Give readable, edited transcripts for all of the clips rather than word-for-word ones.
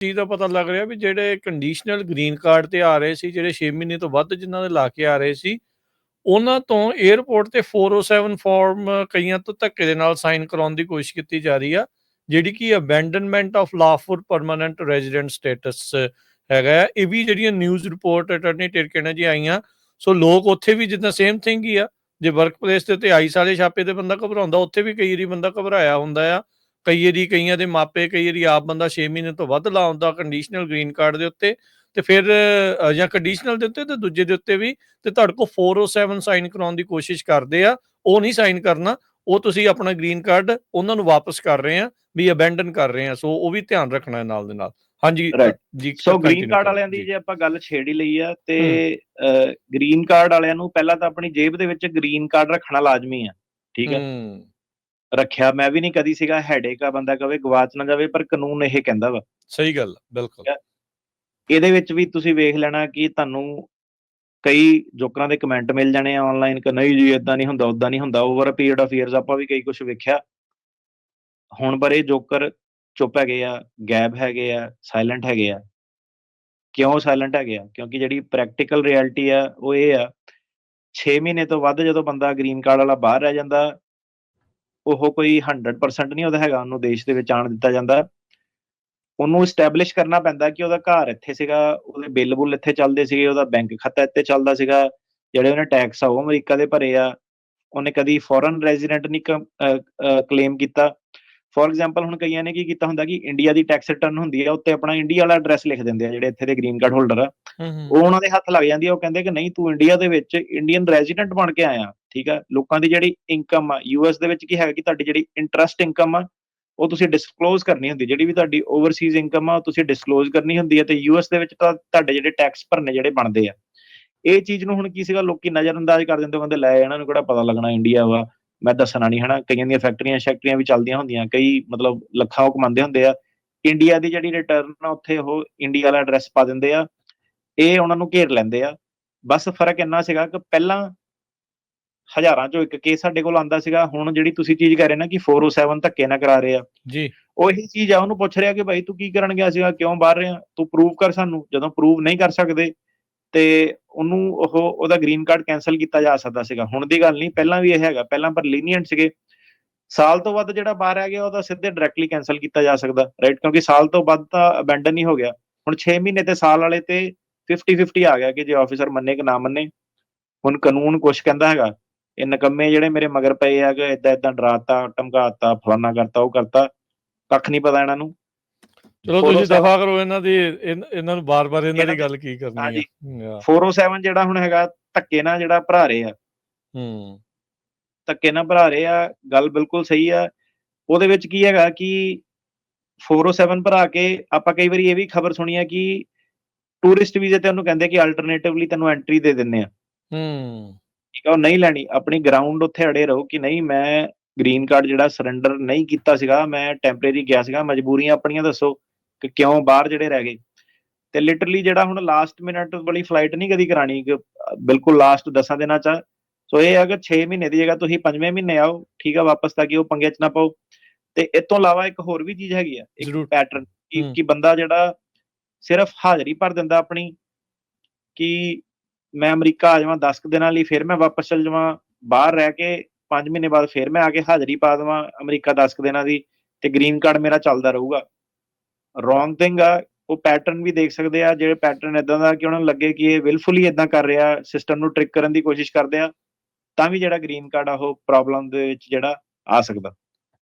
ਚੀਜ਼ ਦਾ ਪਤਾ ਲੱਗ ਰਿਹਾ ਵੀ ਜਿਹੜੇ ਕੰਡੀਸ਼ਨਲ ਗ੍ਰੀਨ ਕਾਰਡ ਤੇ ਆ ਰਹੇ ਸੀ, ਜਿਹੜੇ 6 ਮਹੀਨੇ ਤੋਂ ਵੱਧ ਜਿਨ੍ਹਾਂ ਦੇ ਲਾ ਕੇ ਆ ਰਹੇ ਸੀ, ਉਹਨਾਂ ਤੋਂ 에ਅਰਪੋਰਟ ਤੇ 407 ਫਾਰਮ ਕਈਆਂ ਤੋਂ ਧੱਕੇ ਦੇ ਨਾਲ ਸਾਈਨ ਕਰਾਉਣ ਦੀ ਕੋਸ਼ਿਸ਼ ਕੀਤੀ ਜਾ ਰਹੀ ਆ, ਜਿਹੜੀ ਕਿ ਅਬੈਂਡਨਮੈਂਟ of lawful permanent resident status ਹੈਗਾ ਆ। ਇਹ ਵੀ ਜਿਹੜੀਆਂ ਨਿਊਜ਼ ਰਿਪੋਰਟ ਅਟਰਨੀ ਟਿਰਕੇਨਾ ਜੀ ਆਈਆਂ, ਸੋ ਲੋਕ ਉੱਥੇ ਵੀ ਜਿੱਦਾਂ ਸੇਮ ਥਿੰਗ ਹੀ ਆ। ਜੇ ਵਰਕ ਪਲੇਸ ਦੇ ਉੱਤੇ ਆਈਸ ਵਾਲੇ ਛਾਪੇ ਤੇ ਬੰਦਾ ਘਬਰਾਉਂਦਾ, ਉੱਥੇ ਵੀ ਕਈ ਵਾਰੀ ਬੰਦਾ ਘਬਰਾਇਆ ਹੁੰਦਾ ਆ। ਕਈ ਵਾਰੀ ਕਈਆਂ ਦੇ ਮਾਪੇ, ਕਈ ਵਾਰੀ ਆਪ ਬੰਦਾ 6 ਮਹੀਨੇ ਤੋਂ ਵੱਧ ਲਾਉਂਦਾ ਕੰਡੀਸ਼ਨਲ ਗ੍ਰੀਨ ਕਾਰਡ ਦੇ ਉੱਤੇ, ਤੇ ਫਿਰ ਜਾਂ ਕੰਡੀਸ਼ਨਲ ਦੇ ਉੱਤੇ ਤੇ ਦੂਜੇ ਦੇ ਉੱਤੇ ਵੀ, ਤੇ ਤੁਹਾਡੇ ਕੋਲ 407 ਸਾਈਨ ਕਰਾਉਣ ਦੀ ਕੋਸ਼ਿਸ਼ ਕਰਦੇ ਆ। ਉਹ ਨਹੀਂ ਸਾਈਨ ਕਰਨਾ, ਉਹ ਤੁਸੀਂ ਆਪਣਾ ਗ੍ਰੀਨ ਕਾਰਡ ਉਹਨਾਂ ਨੂੰ ਵਾਪਸ ਕਰ ਰਹੇ ਆ, ਵੀ ਅਬੈਂਡਨ ਕਰ ਰਹੇ ਆ। ਸੋ ਉਹ ਵੀ ਧਿਆਨ ਰੱਖਣਾ ਨਾਲ ਦੇ ਨਾਲ। ਹਾਂਜੀ ਜੀ। ਸੋ ਗ੍ਰੀਨ ਕਾਰਡ ਵਾਲਿਆਂ ਦੀ ਜੇ ਆਪਾਂ ਗੱਲ ਛੇੜ ਹੀ ਲਈ ਆ, ਤੇ ਗ੍ਰੀਨ ਕਾਰਡ ਵਾਲਿਆਂ ਨੂੰ ਪਹਿਲਾਂ ਤਾਂ ਆਪਣੀ ਜੇਬ ਦੇ ਵਿੱਚ ਗ੍ਰੀਨ ਕਾਰਡ ਰੱਖਣਾ ਲਾਜ਼ਮੀ ਆ, ਠੀਕ ਆ। ਰੱਖਿਆ ਮੈਂ ਵੀ ਨਹੀਂ ਕਦੀ ਸੀਗਾ, ਹੈਡੇਕ ਆ, ਬੰਦਾ ਕਵੇ ਗਵਾਚ ਨਾ ਜਾਵੇ, ਪਰ ਕਾਨੂੰਨ ਇਹ ਕਹਿੰਦਾ ਵਾ। ਸਹੀ ਗੱਲ, ਬਿਲਕੁਲ। ਇਹਦੇ ਵਿੱਚ ਵੀ ਤੁਸੀਂ ਵੇਖ ਲੈਣਾ ਕਿ ਤੁਹਾਨੂੰ ਕਈ ਜੋਕਰਾਂ ਦੇ ਕਮੈਂਟ ਮਿਲ ਜਾਣੇ ਆ ਆਨਲਾਈਨ ਕਿ ਨਹੀਂ ਜੀ ਏਦਾਂ ਨਹੀਂ ਹੁੰਦਾ, ਓਦਾਂ ਨਹੀਂ ਹੁੰਦਾ। Over a period of years ਆਪਾਂ ਵੀ ਕਈ ਕੁਛ ਵੇਖਿਆ। ਹੁਣ ਪਰ ਇਹ ਜੋਕਰ ਚੁੱਪ ਹੈਗੇ ਆ, ਗੈਬ ਹੈਗੇ ਆ, ਸਾਇਲੈਂਟ ਹੈਗੇ ਆ। ਕਿਉਂ ਸਾਇਲੈਂਟ ਹੈਗੇ ਆ? ਕਿਉਂਕਿ ਜਿਹੜੀ ਪ੍ਰੈਕਟੀਕਲ ਰਿਐਲਿਟੀ ਆ ਉਹ ਇਹ ਆ, 6 ਮਹੀਨੇ ਤੋਂ ਵੱਧ ਜਦੋਂ ਬੰਦਾ ਗ੍ਰੀਨ ਕਾਰਡ ਵਾਲਾ ਬਾਹਰ ਰਹਿ ਜਾਂਦਾ, ਉਹ ਕੋਈ 100% ਨਹੀਂ ਉਹਦਾ ਹੈਗਾ, ਉਹਨੂੰ ਦੇਸ਼ ਦੇ ਵਿੱਚ ਆਉਣ ਦਿੱਤਾ ਜਾਂਦਾ। ਉਹਨੂੰ ਇਸਟੈਬਲਿਸ਼ ਕਰਨਾ ਪੈਂਦਾ ਕਿ ਉਹਦਾ ਘਰ ਇੱਥੇ ਸੀਗਾ, ਉਹਦੇ ਬਿੱਲ ਬੁੱਲ ਇੱਥੇ ਚੱਲਦੇ ਸੀਗੇ, ਉਹਦਾ ਬੈਂਕ ਖਾਤਾ ਇੱਥੇ ਚੱਲਦਾ ਸੀਗਾ, ਜਿਹੜੇ ਉਹਨੇ ਟੈਕਸ ਆ ਉਹ ਅਮਰੀਕਾ ਦੇ ਭਰੇ ਆ, ਉਹਨੇ ਕਦੀ ਫੋਰਨ ਰੈਜ਼ੀਡੈਂਟ ਨਹੀਂ ਕਲੇਮ ਕੀਤਾ। ਫੋਰ ਐਗਜ਼ਾਮਪਲ ਹੁਣ ਕਈਆਂ ਨੇ ਕੀ ਕੀਤਾ ਹੁੰਦਾ ਕਿ ਇੰਡੀਆ ਦੀ ਟੈਕਸ ਰਿਟਰਨ ਹੁੰਦੀ ਆ, ਉੱਤੇ ਆਪਣਾ ਇੰਡੀਆ ਵਾਲਾ ਐਡਰੈਸ ਲਿਖ ਦਿੰਦੇ ਆ ਜਿਹੜੇ ਇੱਥੇ ਦੇ ਗ੍ਰੀਨ ਕਾਰਡ ਹੋਲਡਰ ਆ। ਉਹ ਉਹਨਾਂ ਦੇ ਹੱਥ ਲੱਗ ਜਾਂਦੀ ਆ। ਉਹ ਕਹਿੰਦੇ ਕਿ ਨਹੀਂ, ਤੂੰ ਇੰਡੀਆ ਦੇ ਵਿੱਚ ਇੰਡੀਅਨ ਰੈਜ਼ੀਡੈਂਟ ਬਣ ਕੇ ਆਇਆ, ਠੀਕ ਆ। ਲੋਕਾਂ ਦੀ ਜਿਹੜੀ ਇਨਕਮ ਆ ਯੂਐਸ ਦੇ ਵਿੱਚ ਕੀ ਹੈਗਾ ਕਿ ਤੁਹਾਡੀ ਜਿਹੜੀ ਇੰਟਰਸਟ ਇਨਕਮ ਆ ਉਹ ਤੁਸੀਂ ਡਿਸਕਲੋਜ਼ ਕਰਨੀ ਹੁੰਦੀ। ਜਿਹੜੀ ਵੀ ਤੁਹਾਡੀ ਓਵਰਸੀਜ਼ ਇਨਕਮ ਆ ਉਹ ਤੁਸੀਂ ਡਿਸਕਲੋਜ਼ ਕਰਨੀ ਹੁੰਦੀ ਹੈ, ਤੇ ਯੂਐਸ ਦੇ ਵਿੱਚ ਤਾਂ ਤੁਹਾਡੇ ਜਿਹੜੇ ਟੈਕਸ ਭਰਨੇ ਜਿਹੜੇ ਬਣਦੇ ਆ। ਇਹ ਚੀਜ਼ ਨੂੰ ਹੁਣ ਕੀ ਸੀਗਾ, ਲੋਕੀ ਨਜ਼ਰ ਅੰਦਾਜ਼ ਕਰ ਦਿੰਦੇ, ਕਹਿੰਦੇ ਲੈ ਇਹਨਾਂ ਨੂੰ ਕਿਹੜਾ ਪਤਾ ਲੱਗਣਾ ਇੰਡੀਆ ਵਾ, ਮੈਂ ਦੱਸਣਾ ਨਹੀਂ, ਹਨਾ। ਕਈਆਂ ਦੀਆਂ ਫੈਕਟਰੀਆਂ ਵੀ ਚੱਲਦੀਆਂ ਹੁੰਦੀਆਂ, ਕਈ ਮਤਲਬ ਲੱਖਾਂ ਉਹ ਕਮਾਉਂਦੇ ਹੁੰਦੇ ਆ। ਇੰਡੀਆ ਦੀ ਜਿਹੜੀ ਰਿਟਰਨ ਆ ਉੱਥੇ ਉਹ ਇੰਡੀਆ ਵਾਲਾ ਐਡਰੈਸ ਪਾ ਦਿੰਦੇ ਆ, ਇਹ ਉਹਨਾਂ ਨੂੰ ਘੇਰ ਲੈਂਦੇ ਆ। ਬਸ ਫਰਕ ਇੰਨਾ ਸੀਗਾ ਕਿ ਪਹਿਲਾਂ ਹਜ਼ਾਰਾਂ ਚੋਂ ਇੱਕ ਕੇਸ ਸਾਡੇ ਕੋਲ ਆਉਂਦਾ ਸੀਗਾ। ਹੁਣ ਜਿਹੜੀ ਤੁਸੀਂ ਚੀਜ਼ ਕਹਿ ਰਹੇ ਨਾ ਕਿ 407 ਧੱਕੇ ਨਾ ਕਰਾ ਰਹੇ ਆ ਜੀ, ਉਹੀ ਚੀਜ਼ ਆ। ਉਹਨੂੰ ਪੁੱਛ ਰਿਹਾ ਕਿ ਭਾਈ ਤੂੰ ਕੀ ਕਰਨ ਗਿਆ ਸੀਗਾ, ਕਿਉਂ ਬਾਹਰ ਰਿਹਾ, ਤੂੰ ਪ੍ਰੂਵ ਕਰ ਸਾਨੂੰ। ਜਦੋਂ ਪ੍ਰੂਵ ਨਹੀਂ ਕਰ ਸਕਦੇ ਤੇ ਉਹਨੂੰ ਉਹਦਾ ਗ੍ਰੀਨ ਕਾਰਡ ਕੈਂਸਲ ਕੀਤਾ ਜਾ ਸਕਦਾ ਸੀਗਾ। ਹੁਣ ਦੀ ਗੱਲ ਨਹੀਂ, ਪਹਿਲਾਂ ਵੀ ਇਹ ਹੈਗਾ। ਪਹਿਲਾਂ ਪਰ ਲੀਨੀਅੰਟ ਸੀਗੇ। ਸਾਲ ਤੋਂ ਵੱਧ ਜਿਹੜਾ ਬਾਹਰ ਆ ਗਿਆ ਉਹਦਾ ਸਿੱਧੇ ਡਾਇਰੈਕਟਲੀ ਕੈਂਸਲ ਕੀਤਾ ਜਾ ਸਕਦਾ, ਰਾਈਟ, ਕਿਉਂਕਿ ਸਾਲ ਤੋਂ ਵੱਧ ਤਾਂ ਅਬੈਂਡਨ ਹੀ ਹੋ ਗਿਆ। ਹੁਣ 6 ਮਹੀਨੇ ਤੇ ਸਾਲ ਵਾਲੇ ਤੇ 50-50 ਆ ਗਿਆ ਕਿ ਜੇ ਆਫਿਸਰ ਮੰਨੇ ਕਿ ਨਾ ਮੰਨੇ। ਹੁਣ ਕਾਨੂੰਨ ਕੁਛ ਕਹਿੰਦਾ ਹੈਗਾ, ਇਹ ਨਕੰਮੇ ਜਿਹੜੇ ਮੇਰੇ ਮਗਰ ਪਏ ਆ ਕਿ ਏਦਾਂ ਏਦਾਂ ਡਰਾਤਾ, ਧਮਕਾਤਾ, ਫਲਾਨਾ ਕਰਤਾ, ਉਹ ਕਰਤਾ, ਕੱਖ ਨਹੀਂ ਪਤਾ ਇਹਨਾਂ ਨੂੰ। ਚਲੋ ਤੁਸੀਂ ਦਫਾ ਕਰੋ ਇਹਨਾਂ ਦੀ, ਇਹਨਾਂ ਨੂੰ ਬਾਰ-ਬਾਰ ਇਹਨਾਂ ਦੀ ਗੱਲ ਕੀ ਕਰਨੀ ਆ। 407 ਜਿਹੜਾ ਹੁਣ ਹੈਗਾ ਧੱਕੇ ਨਾਲ ਜਿਹੜਾ ਭਰਾ ਰਹੇ ਆ, ਧੱਕੇ ਨਾਲ ਭਰਾ ਰਹੇ ਆ, ਗੱਲ ਬਿਲਕੁਲ ਸਹੀ ਆ। ਉਹਦੇ ਵਿੱਚ ਕੀ ਹੈਗਾ ਕਿ 407 ਭਰਾ ਕੇ ਆਪਾਂ ਕਈ ਵਾਰੀ ਇਹ ਵੀ ਖਬਰ ਸੁਣੀ ਆ ਕਿ ਟੂਰਿਸਟ ਵੀਜ਼ੇ ਤੇ ਉਹਨੂੰ ਕਹਿੰਦੇ ਕਿ ਅਲਟਰਨੇਟਿਵਲੀ ਤੈਨੂੰ ਐਂਟਰੀ ਦੇ ਦਿੰਦੇ ਆ, ਠੀਕ ਆ। ਉਹ ਨਹੀਂ ਲੈਣੀ, ਆਪਣੀ ਗਰਾਊਂਡ ਉੱਥੇ ਅੜੇ ਰਹੋ ਕਿ ਨਹੀਂ, ਮੈਂ ਗ੍ਰੀਨ ਕਾਰਡ ਜਿਹੜਾ ਸਰੈਂਡਰ ਨਹੀਂ ਕੀਤਾ ਸੀਗਾ, ਮੈਂ ਟੈਂਪਰੇਰੀ ਗਿਆ ਸੀਗਾ। ਮਜਬੂਰੀਆਂ ਆਪਣੀਆਂ ਦੱਸੋ ਕਿ ਕਿਉਂ ਬਾਹਰ ਜਿਹੜੇ ਰਹਿ ਗਏ। ਤੇ ਲਿਟਰਲੀ ਜਿਹੜਾ ਹੁਣ ਲਾਸਟ ਮਿੰਟ ਵਾਲੀ ਫਲਾਈਟ ਨਹੀਂ ਕਦੀ ਕਰਾਣੀ, ਬਿਲਕੁਲ ਲਾਸਟ 10 ਦਿਨਾਂ ਚ। ਸੋ ਇਹ ਅਗਰ 6 ਮਹੀਨੇ ਦੀ ਜਗ੍ਹਾ ਤੁਸੀਂ 5ਵੇਂ ਮਹੀਨੇ ਆਓ, ਠੀਕ ਆ, ਵਾਪਸ, ਤਾਂ ਕਿ ਉਹ ਪੰਗੇ ਚ ਨਾ ਪਾਓ। ਤੇ ਇਸ ਤੋਂ ਇਲਾਵਾ ਇੱਕ ਹੋਰ ਵੀ ਚੀਜ਼ ਹੈਗੀ ਆ, ਇੱਕ ਪੈਟਰਨ ਕਿ ਬੰਦਾ ਜਿਹੜਾ ਸਿਰਫ ਹਾਜ਼ਰੀ ਭਰ ਦਿੰਦਾ ਆਪਣੀ ਕਿ ਮੈਂ ਅਮਰੀਕਾ ਆ ਜਾਵਾਂ 10 ਦਿਨਾਂ ਲਈ, ਫਿਰ ਮੈਂ ਵਾਪਸ ਚਲ ਜਾਵਾਂ, ਬਾਹਰ ਰਹਿ ਕੇ 5 ਮਹੀਨੇ ਬਾਅਦ ਫਿਰ ਮੈਂ ਆ ਕੇ ਹਾਜ਼ਰੀ ਪਾ ਦੇਵਾਂ ਅਮਰੀਕਾ 10 ਦਿਨਾਂ ਦੀ, ਤੇ ਗ੍ਰੀਨ ਕਾਰਡ ਮੇਰਾ ਚੱਲਦਾ ਰਹੂਗਾ। ਰੋਂਗ ਥਿੰਗ ਆ। ਉਹ ਪੈਟਰਨ ਵੀ ਦੇਖ ਸਕਦੇ ਆ, ਜਿਹੜੇ ਪੈਟਰਨ ਇਦਾਂ ਦਾ ਕਿ ਉਹਨਾਂ ਨੂੰ ਲੱਗੇ ਕਿ ਇਹ ਵਿਲਫੁਲੀ ਇਦਾਂ ਕਰ ਰਿਹਾ, ਸਿਸਟਮ ਨੂੰ ਟ੍ਰਿਕ ਕਰਨ ਦੀ ਕੋਸ਼ਿਸ਼ ਕਰਦੇ ਆ, ਤਾਂ ਵੀ ਜਿਹੜਾ ਗ੍ਰੀਨ ਕਾਰਡ ਆ ਉਹ ਪ੍ਰੋਬਲਮ ਦੇ ਵਿੱਚ ਜਿਹੜਾ ਆ ਸਕਦਾ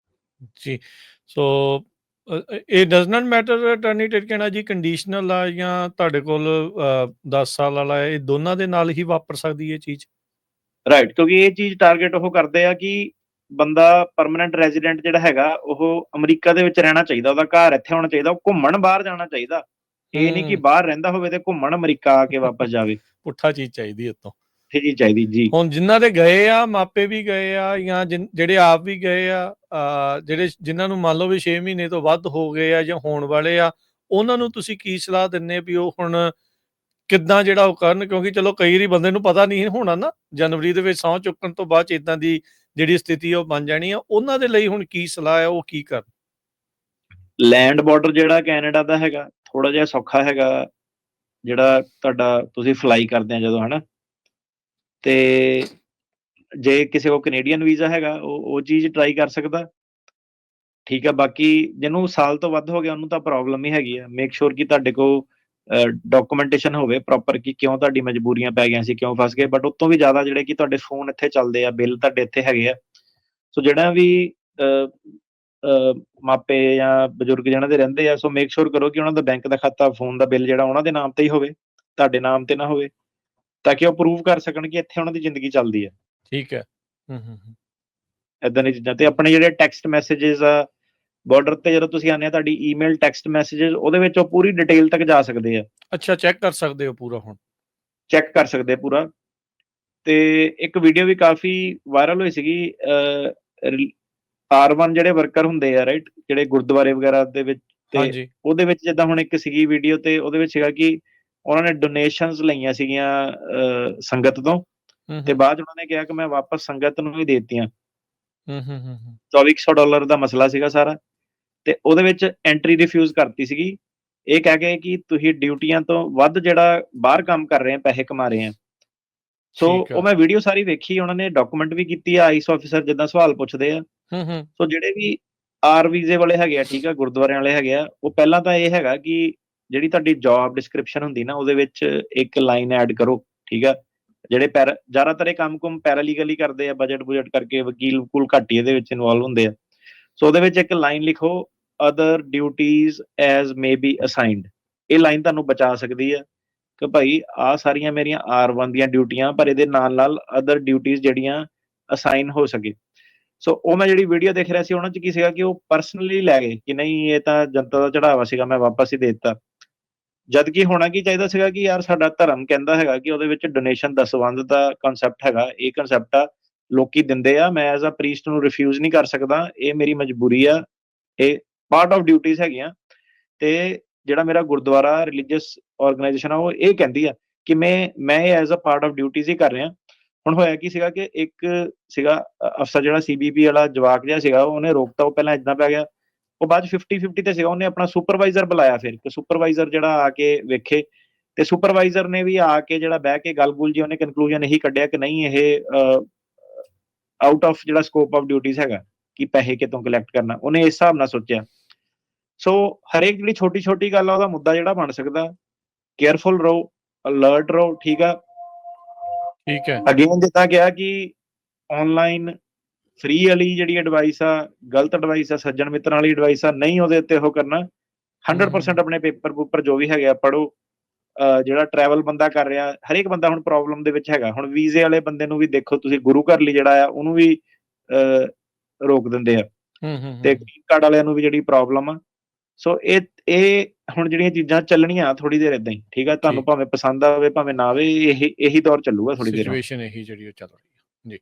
ਜੀ। ਸੋ ਇਹ ਡਜ਼ ਨਾਟ ਮੈਟਰ ਅਟਾਰਨੀ ਟਿਰਕੇਨਾ ਜੀ, ਕੰਡੀਸ਼ਨਲ ਆ ਜਾਂ ਤੁਹਾਡੇ ਕੋਲ 10 ਸਾਲ ਵਾਲਾ, ਇਹ ਦੋਨਾਂ ਦੇ ਨਾਲ ਹੀ ਵਾਪਰ ਸਕਦੀ ਇਹ ਚੀਜ਼, ਰਾਈਟ। ਕਿਉਂਕਿ ਇਹ ਚੀਜ਼ ਟਾਰਗੇਟ ਉਹ ਕਰਦੇ ਆ ਕਿ ਬੰਦਾ ਪਰਮਾਨੈਂਟ ਰੈਜ਼ੀਡੈਂਟ ਜਿਹੜਾ ਹੈਗਾ ਉਹ ਅਮਰੀਕਾ ਦੇ ਵਿੱਚ ਰਹਿਣਾ ਚਾਹੀਦਾ, ਉਹਦਾ ਘਰ ਇੱਥੇ ਹੋਣਾ ਚਾਹੀਦਾ, ਉਹ ਘੁੰਮਣ ਬਾਹਰ ਜਾਣਾ ਚਾਹੀਦਾ। ਇਹ ਨਹੀਂ ਕਿ ਬਾਹਰ ਰਹਿੰਦਾ ਹੋਵੇ ਤੇ ਘੁੰਮਣ ਅਮਰੀਕਾ ਆ ਕੇ ਵਾਪਸ ਜਾਵੇ। ਪੁੱਠਾ ਚੀਜ਼ ਚਾਹੀਦੀ ਇੱਥੋਂ, ਚੀਜ਼ ਚਾਹੀਦੀ ਜੀ। ਹੁਣ ਜਿਨ੍ਹਾਂ ਦੇ ਗਏ ਆ, ਮਾਪੇ ਵੀ ਗਏ ਆ ਜਾਂ ਜਿਹੜੇ ਆਪ ਵੀ ਗਏ ਆ, ਜਿਨ੍ਹਾਂ ਨੂੰ ਮੰਨ ਲਓ ਵੀ 6 ਮਹੀਨੇ ਤੋਂ ਵੱਧ ਹੋ ਗਏ ਆ ਜਾਂ ਹੋਣ ਵਾਲੇ ਆ, ਉਹਨਾਂ ਨੂੰ ਤੁਸੀਂ ਕੀ ਸਲਾਹ ਦਿੰਦੇ ਵੀ ਉਹ ਹੁਣ ਕਿੱਦਾਂ ਜਿਹੜਾ ਉਹ ਕਰਨ? ਕਿਉਂਕਿ ਚਲੋ ਕਈ ਵਾਰੀ ਬੰਦੇ ਨੂੰ ਪਤਾ ਨਹੀਂ ਹੋਣਾ ਨਾ, ਜਨਵਰੀ ਦੇ ਵਿੱਚ ਸਹੁੰ ਚੁੱਕਣ ਤੋਂ ਬਾਅਦ 'ਚ ਇੱਦਾਂ ਦੀ ਜਿਹੜੀ ਸਥਿਤੀ ਉਹ ਬਣ ਜਾਣੀ ਆ, ਉਹਨਾਂ ਦੇ ਲਈ ਹੁਣ ਕੀ ਸਲਾਹ ਆ, ਉਹ ਕੀ ਕਰਨ? ਲੈਂਡ ਬਾਰਡਰ ਜਿਹੜਾ ਕੈਨੇਡਾ ਦਾ ਹੈਗਾ ਥੋੜ੍ਹਾ ਜਿਹਾ ਸੌਖਾ ਹੈਗਾ, ਜਿਹੜਾ ਤੁਹਾਡਾ ਤੁਸੀਂ ਫਲਾਈ ਕਰਦੇ ਆ ਜਦੋਂ, ਹਨਾ। ਤੇ ਜੇ ਕਿਸੇ ਕੋਲ ਕੈਨੇਡੀਅਨ ਵੀਜ਼ਾ ਹੈਗਾ, ਉਹ ਚੀਜ਼ ਟਰਾਈ ਕਰ ਸਕਦਾ। ਠੀਕ ਆ, ਬਾਕੀ ਜਿਹਨੂੰ ਸਾਲ ਤੋਂ ਵੱਧ ਹੋ ਗਿਆ ਉਹਨੂੰ ਤਾਂ ਪ੍ਰੋਬਲਮ ਹੀ ਹੈਗੀ ਆ। ਮੇਕ ਸ਼ੋਰ ਕਿ ਤੁਹਾਡੇ ਕੋਲ ਡਾਕੂਮੈਂਟੇਸ਼ਨ ਹੋਵੇ ਪ੍ਰੋਪਰ, ਕਿ ਕਿਉਂ ਤੁਹਾਡੀ ਮਜਬੂਰੀਆਂ ਪੈ ਗਈਆਂ ਸੀ, ਕਿਉਂ ਫਸ ਗਏ। ਬਟ ਉਤੋਂ ਵੀ ਜ਼ਿਆਦਾ ਜਿਹੜੇ ਕਿ ਤੁਹਾਡੇ ਫੋਨ ਇੱਥੇ ਚੱਲਦੇ ਆ, ਬਿੱਲ ਤੁਹਾਡੇ ਇੱਥੇ ਹੈਗੇ ਆ। ਸੋ ਜਿਹੜਾ ਵੀ ਮਾਪੇ ਜਾਂ ਬਜ਼ੁਰਗ ਜਿਹਨਾਂ ਦੇ ਰਹਿੰਦੇ ਆ, ਸੋ ਮੇਕ ਸ਼ੋਰ ਕਰੋ ਕਿ ਉਹਨਾਂ ਦਾ ਬੈਂਕ ਦਾ ਖਾਤਾ, ਫੋਨ ਦਾ ਬਿੱਲ ਜਿਹੜਾ ਉਹਨਾਂ ਦੇ ਨਾਮ ਤੇ ਹੀ ਹੋਵੇ, ਤੁਹਾਡੇ ਨਾਮ ਤੇ ਨਾ ਹੋਵੇ, ਤਾਂ ਕਿ ਉਹ ਪ੍ਰੂਵ ਕਰ ਸਕਣ ਕਿ ਇੱਥੇ ਉਹਨਾਂ ਦੀ ਜ਼ਿੰਦਗੀ ਚੱਲਦੀ ਹੈ। ਠੀਕ ਹੈ। ਏਦਾਂ ਦੀਆਂ ਚੀਜ਼ਾਂ। ਤੇ ਆਪਣੇ ਜਿਹੜੇ ਟੈਕਸਟ ਮੈਸੇजेस ਆ, ਬਾਰਡਰ ਤੇ ਜਦੋਂ ਤੁਸੀਂ ਆਉਂਦੇ ਆ, ਤੁਹਾਡੀ ਈਮੇਲ, ਟੈਕਸਟ ਮੈਸੇजेस, ਉਹਦੇ ਵਿੱਚ ਉਹ ਪੂਰੀ ਡਿਟੇਲ ਤੱਕ ਜਾ ਸਕਦੇ ਆ। ਅੱਛਾ, ਚੈੱਕ ਕਰ ਸਕਦੇ ਹੋ ਪੂਰਾ ਹੁਣ? ਚੈੱਕ ਕਰ ਸਕਦੇ ਆ ਪੂਰਾ। ਤੇ ਇੱਕ ਵੀਡੀਓ ਵੀ ਕਾਫੀ ਵਾਇਰਲ ਹੋਈ ਸੀਗੀ, R1 ਜਿਹੜੇ ਵਰਕਰ ਹੁੰਦੇ ਆ, ਰਾਈਟ, ਜਿਹੜੇ ਗੁਰਦੁਆਰੇ ਵਗੈਰਾ ਦੇ ਵਿੱਚ, ਤੇ ਹਾਂਜੀ। ਉਹਦੇ ਵਿੱਚ ਜਿੱਦਾਂ ਹੁਣ ਇੱਕ ਸੀਗੀ ਵੀਡੀਓ, ਤੇ ਉਹਦੇ ਵਿੱਚ ਸੀਗਾ ਕਿ ਉਹਨਾਂ ਨੇ ਡੋਨੇਸ਼ਨਸ ਲਈਆਂ ਸੀਗੀਆਂ ਸੰਗਤ ਤੋਂ, ਤੇ ਬਾਅਦ 'ਚ ਉਹਨਾਂ ਨੇ ਕਿਹਾ ਕਿ ਮੈਂ ਵਾਪਸ ਸੰਗਤ ਨੂੰ ਹੀ ਦੇ ਦਿੱਤੀਆਂ। $2400 ਦਾ ਮਸਲਾ ਸੀਗਾ ਸਾਰਾ, ਤੇ ਉਹਦੇ ਵਿੱਚ ਐਂਟਰੀ ਰਿਫਿਊਜ਼ ਕਰਤੀ ਸੀਗੀ, ਇਹ ਕਹਿ ਕੇ ਕਿ ਤੁਸੀਂ ਡਿਊਟੀਆਂ ਤੋਂ ਵੱਧ ਜਿਹੜਾ ਬਾਹਰ ਕੰਮ ਕਰ ਰਹੇ ਆ, ਪੈਸੇ ਕਮਾ ਰਹੇ ਆ। ਸੋ ਠੀਕ ਆ। ਉਹ ਮੈਂ ਵੀਡੀਓ ਸਾਰੀ ਵੇਖੀ, ਉਹਨਾਂ ਨੇ ਡਾਕੂਮੈਂਟ ਵੀ ਕੀਤੀ ਆ, ਆਈਸ ਆਫਿਸਰ ਜਿੱਦਾਂ ਸਵਾਲ ਪੁੱਛਦੇ ਆ। ਸੋ ਜਿਹੜੇ ਵੀ ਆਰ ਵੀਜ਼ੇ ਵਾਲੇ ਹੈਗੇ ਆ, ਠੀਕ ਆ, ਗੁਰਦੁਆਰਿਆਂ ਵਾਲੇ ਹੈਗੇ ਆ, ਉਹ ਪਹਿਲਾਂ ਤਾਂ ਇਹ ਹੈਗਾ ਕਿ ਜਿਹੜੀ ਤੁਹਾਡੀ ਜੌਬ ਡਿਸਕ੍ਰਿਪਸ਼ਨ ਹੁੰਦੀ ਨਾ, ਉਹਦੇ ਵਿੱਚ ਇੱਕ ਲਾਈਨ ਐਡ ਕਰੋ, ਠੀਕ ਆ। ਜਿਹੜੇ ਜ਼ਿਆਦਾਤਰ ਇਹ ਕੰਮ-ਕੁਮ ਪੈਰਾਲੀਗਲ ਹੀ ਕਰਦੇ ਆ, ਬਜਟ ਕਰਕੇ, ਵਕੀਲ ਵਕੂਲ ਘੱਟ ਹੀ ਇਹਦੇ ਵਿੱਚ ਇਨਵੋਲਵ ਹੁੰਦੇ ਆ। ਸੋ ਉਹਦੇ ਵਿੱਚ ਇੱਕ ਲਾਈਨ ਲਿਖੋ, other duties as may be assigned. ਇਹ ਲਾਈਨ ਤੁਹਾਨੂੰ ਬਚਾ ਸਕਦੀ ਆ ਕਿ ਭਾਈ ਆਹ ਸਾਰੀਆਂ ਮੇਰੀਆਂ R1 ਦੀਆਂ ਡਿਊਟੀਆਂ, ਪਰ ਇਹਦੇ ਨਾਲ ਅਦਰ ਡਿਊਟੀਜ਼ ਜਿਹੜੀਆਂ ਅਸਾਈਨ ਹੋ ਸਕੇ। ਸੋ ਉਹ ਮੈਂ ਜਿਹੜੀ ਵੀਡੀਓ ਦੇਖ ਰਿਹਾ ਸੀ, ਉਹਨਾਂ 'ਚ ਕੀ ਸੀਗਾ ਕਿ ਉਹ ਪਰਸਨਲੀ ਲੈ ਗਏ ਕਿ ਨਹੀਂ, ਇਹ ਤਾਂ ਜਨਤਾ ਦਾ ਚੜਾਵਾ ਸੀਗਾ, ਮੈਂ ਵਾਪਸ ਹੀ ਦੇ ਦਿੱਤਾ। ਜਦ ਕਿ ਹੋਣਾ ਕੀ ਚਾਹੀਦਾ ਸੀਗਾ ਕਿ ਯਾਰ ਸਾਡਾ ਧਰਮ ਕਹਿੰਦਾ ਹੈਗਾ ਕਿ ਉਹਦੇ ਵਿੱਚ ਡੋਨੇਸ਼ਨ ਦਸਵੰਧ ਦਾ ਕਨਸੈਪਟ ਹੈਗਾ, ਇਹ ਕਨਸੈਪਟ ਆ, ਲੋਕੀ ਦਿੰਦੇ ਆ, ਮੈਂ ਐਜ਼ ਅ ਪ੍ਰੀਸਟ ਨੂੰ ਰਿਫਿਊਜ਼ ਨਹੀਂ ਕਰ ਸਕਦਾ, ਇਹ ਮੇਰੀ ਮਜਬੂਰੀ ਆ, ਇਹ ਪਾਰਟ ਆਫ ਡਿਊਟੀਜ਼ ਹੈਗੀਆਂ। ਤੇ ਜਿਹੜਾ ਮੇਰਾ ਗੁਰਦੁਆਰਾ ਰਿਲੀਜੀਅਸ ਆਰਗੇਨਾਈਜੇਸ਼ਨ ਆ, ਉਹ ਇਹ ਕਹਿੰਦੀ ਆ ਕਿ ਮੈਂ ਇਹ as a part of duties ਹੀ ਕਰ ਰਿਹਾ। ਹੁਣ ਹੋਇਆ ਕੀ ਸੀਗਾ ਕਿ ਇੱਕ ਸੀਗਾ ਅਫਸਰ, ਜਿਹੜਾ CBP ਵਾਲਾ ਜਵਾਕ ਜਿਹਾ ਸੀਗਾ, ਉਹਨੇ ਰੋਕਤਾ, ਉਹ ਪਹਿਲਾਂ ਏਦਾਂ ਪੈ ਗਿਆ, ਉਹ ਬਾਅਦ 'ਚ 50-50 ਤੇ ਸੀਗਾ, ਉਹਨੇ ਆਪਣਾ ਸੁਪਰਵਾਈਜ਼ਰ ਬੁਲਾਇਆ ਫਿਰ, ਕਿ ਸੁਪਰਵਾਈਜ਼ਰ ਜਿਹੜਾ ਆ ਕੇ ਵੇਖੇ, ਤੇ ਸੁਪਰਵਾਈਜ਼ਰ ਨੇ ਵੀ ਆ ਕੇ ਜਿਹੜਾ ਬਹਿ ਕੇ ਗੱਲ-ਗੁਲ ਜੀ, ਉਹਨੇ ਕਨਕਲੂਜਨ ਇਹੀ ਕੱਢਿਆ ਕਿ ਨਹੀਂ, ਇਹ ਆਊਟ ਆਫ ਜਿਹੜਾ ਸਕੋਪ ਆਫ ਡਿਊਟੀਜ਼ ਹੈਗਾ, ਕਿ ਪੈਸੇ ਕਿਤੋਂ ਕਲੈਕਟ ਕਰਨਾ, ਉਹਨੇ ਇਸ ਹਿਸਾਬ ਨਾਲ ਸੋਚਿਆ। ਸੋ ਹਰੇਕ ਜਿਹੜੀ ਛੋਟੀ-ਛੋਟੀ ਗੱਲ ਆ, ਉਹਦਾ ਮੁੱਦਾ ਜਿਹੜਾ ਬਣ ਸਕਦਾ। ਕੇਅਰਫੁਲ ਰਹੋ, ਅਲਰਟ ਰਹੋ, ਠੀਕ ਆ। ਠੀਕ ਹੈ। ਅਗੇਨ ਜਿੱਦਾਂ ਕਿਹਾ ਕਿ ਆਨਲਾਈਨ ਫ੍ਰੀ ਵਾਲੀ ਜਿਹੜੀ ਐਡਵਾਈਸ ਆ, ਗਲਤ ਐਡਵਾਈਸ ਆ, ਸੱਜਣ ਮਿੱਤਰਾਂ ਵਾਲੀ ਐਡਵਾਈਸ ਆ, ਨਹੀਂ ਉਹਦੇ ਉੱਤੇ ਉਹ ਕਰਨਾ। 100% ਆਪਣੇ ਪੇਪਰ ਪੂਪਰ ਜੋ ਵੀ ਹੈਗੇ ਆ ਪੜ੍ਹੋ। ਜਿਹੜਾ ਟਰੈਵਲ ਬੰਦਾ ਕਰ ਰਿਹਾ, ਹਰੇਕ ਬੰਦਾ ਹੁਣ ਪ੍ਰੋਬਲਮ ਦੇ ਵਿੱਚ ਹੈਗਾ। ਹੁਣ ਵੀਜ਼ੇ ਵਾਲੇ ਬੰਦੇ ਨੂੰ ਵੀ ਦੇਖੋ ਤੁਸੀਂ, ਗੁਰੂ ਘਰ ਲਈ ਜਿਹੜਾ ਆ ਉਹਨੂੰ ਵੀ ਰੋਕ ਦਿੰਦੇ ਆ, ਤੇ ਗ੍ਰੀਨ ਕਾਰਡ ਵਾਲਿਆਂ ਨੂੰ ਵੀ ਜਿਹੜੀ ਪ੍ਰੋਬਲਮ ਆ। ਸੋ ਇਹ ਹੁਣ ਜਿਹੜੀਆਂ ਚੀਜ਼ਾਂ ਚੱਲਣੀਆਂ ਥੋੜੀ ਦੇਰ ਏਦਾਂ ਹੀ, ਠੀਕ ਆ। ਤੁਹਾਨੂੰ ਭਾਵੇਂ ਪਸੰਦ ਆਵੇ ਭਾਵੇਂ ਨਾ ਆਵੇ, ਇਹੀ ਦੌਰ ਚੱਲੂਗਾ ਥੋੜੀ ਦੇਰ। ਸਿਚੁਏਸ਼ਨ ਇਹੀ ਜਿਹੜੀ ਉਹ ਚੱਲ ਰਹੀ ਹੈ ਜੀ।